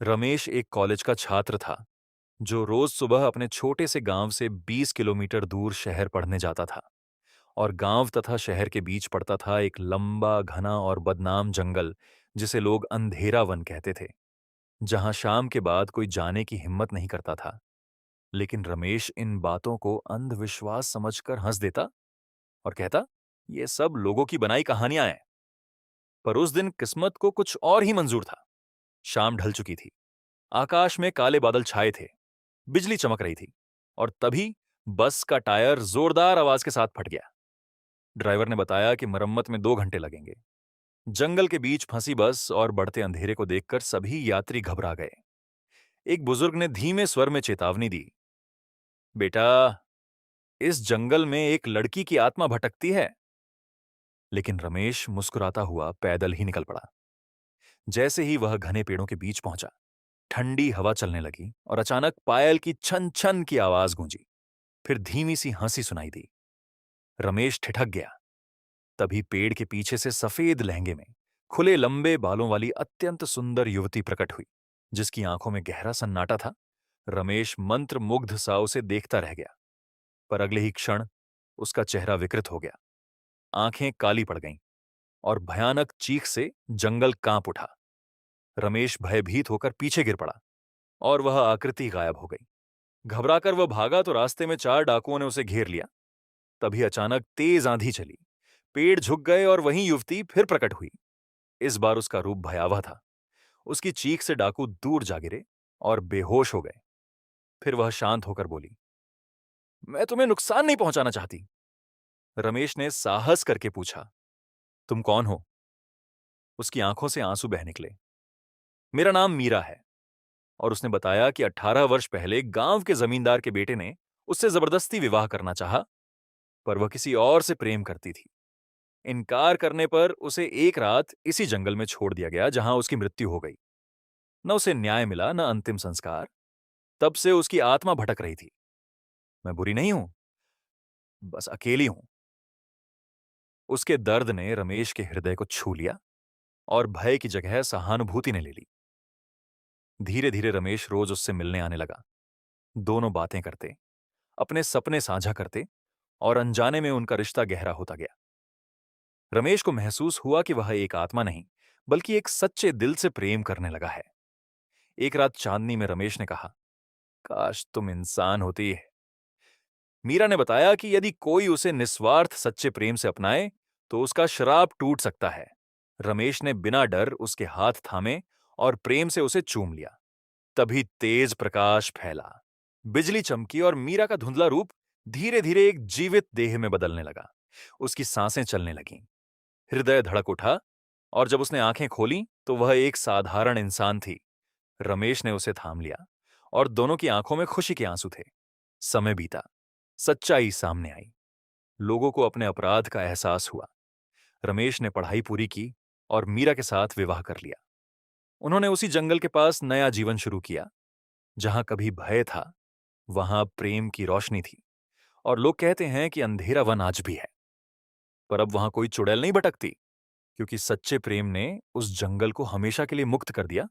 रमेश एक कॉलेज का छात्र था जो रोज सुबह अपने छोटे से गांव से 20 किलोमीटर दूर शहर पढ़ने जाता था। और गांव तथा शहर के बीच पड़ता था एक लंबा घना और बदनाम जंगल जिसे लोग अंधेरा वन कहते थे, जहां शाम के बाद कोई जाने की हिम्मत नहीं करता था। लेकिन रमेश इन बातों को अंधविश्वास समझकर हंस देता और कहता, ये सब लोगों की बनाई कहानियां हैं। पर उस दिन किस्मत को कुछ और ही मंजूर था। शाम ढल चुकी थी, आकाश में काले बादल छाए थे, बिजली चमक रही थी, और तभी बस का टायर जोरदार आवाज के साथ फट गया। ड्राइवर ने बताया कि मरम्मत में 2 घंटे लगेंगे। जंगल के बीच फंसी बस और बढ़ते अंधेरे को देखकर सभी यात्री घबरा गए। एक बुजुर्ग ने धीमे स्वर में चेतावनी दी, बेटा, इस जंगल में एक लड़की की आत्मा भटकती है। लेकिन रमेश मुस्कुराता हुआ पैदल ही निकल पड़ा। जैसे ही वह घने पेड़ों के बीच पहुंचा, ठंडी हवा चलने लगी और अचानक पायल की छन छन की आवाज गूंजी। फिर धीमी सी हंसी सुनाई दी। रमेश ठिठक गया। तभी पेड़ के पीछे से सफेद लहंगे में खुले लंबे बालों वाली अत्यंत सुंदर युवती प्रकट हुई, जिसकी आंखों में गहरा सन्नाटा था। रमेश मंत्र मुग्ध सा उसे देखता रह गया। पर अगले ही क्षण उसका चेहरा विकृत हो गया। आंखें काली पड़ गईं और भयानक चीख से जंगल कांप उठा। रमेश भयभीत होकर पीछे गिर पड़ा और वह आकृति गायब हो गई। घबराकर वह भागा तो रास्ते में 4 डाकुओं ने उसे घेर लिया। तभी अचानक तेज आंधी चली, पेड़ झुक गए और वहीं युवती फिर प्रकट हुई। इस बार उसका रूप भयावह था। उसकी चीख से डाकू दूर जा गिरे और बेहोश हो गए। फिर वह शांत होकर बोली, मैं तुम्हें नुकसान नहीं पहुंचाना चाहती। रमेश ने साहस करके पूछा, तुम कौन हो? उसकी आंखों से आंसू बह निकले। मेरा नाम मीरा है। और उसने बताया कि 18 वर्ष पहले गांव के जमींदार के बेटे ने उससे जबरदस्ती विवाह करना चाहा, पर वह किसी और से प्रेम करती थी। इनकार करने पर उसे एक रात इसी जंगल में छोड़ दिया गया, जहां उसकी मृत्यु हो गई। न उसे न्याय मिला, न अंतिम संस्कार। तब से उसकी आत्मा भटक रही थी। मैं बुरी नहीं हूं, बस अकेली हूं। उसके दर्द ने रमेश के हृदय को छू लिया और भय की जगह सहानुभूति ने ले ली। धीरे धीरे रमेश रोज उससे मिलने आने लगा। दोनों बातें करते, अपने सपने साझा करते, और अनजाने में उनका रिश्ता गहरा होता गया। रमेश को महसूस हुआ कि वह एक आत्मा नहीं, बल्कि एक सच्चे दिल से प्रेम करने लगा है। एक रात चांदनी में रमेश ने कहा, काश तुम इंसान होती। मीरा ने बताया कि यदि कोई उसे निस्वार्थ सच्चे प्रेम से अपनाए तो उसका श्राप टूट सकता है। रमेश ने बिना डर उसके हाथ थामे और प्रेम से उसे चूम लिया। तभी तेज प्रकाश फैला, बिजली चमकी और मीरा का धुंधला रूप धीरे धीरे एक जीवित देह में बदलने लगा। उसकी सांसें चलने लगीं, हृदय धड़क उठा, और जब उसने आंखें खोलीं तो वह एक साधारण इंसान थी। रमेश ने उसे थाम लिया और दोनों की आंखों में खुशी के आंसू थे। समय बीता, सच्चाई सामने आई। लोगों को अपने अपराध का एहसास हुआ। रमेश ने पढ़ाई पूरी की और मीरा के साथ विवाह कर लिया। उन्होंने उसी जंगल के पास नया जीवन शुरू किया। जहां कभी भय था, वहां प्रेम की रोशनी थी। और लोग कहते हैं कि अंधेरा वन आज भी है, पर अब वहां कोई चुड़ैल नहीं भटकती, क्योंकि सच्चे प्रेम ने उस जंगल को हमेशा के लिए मुक्त कर दिया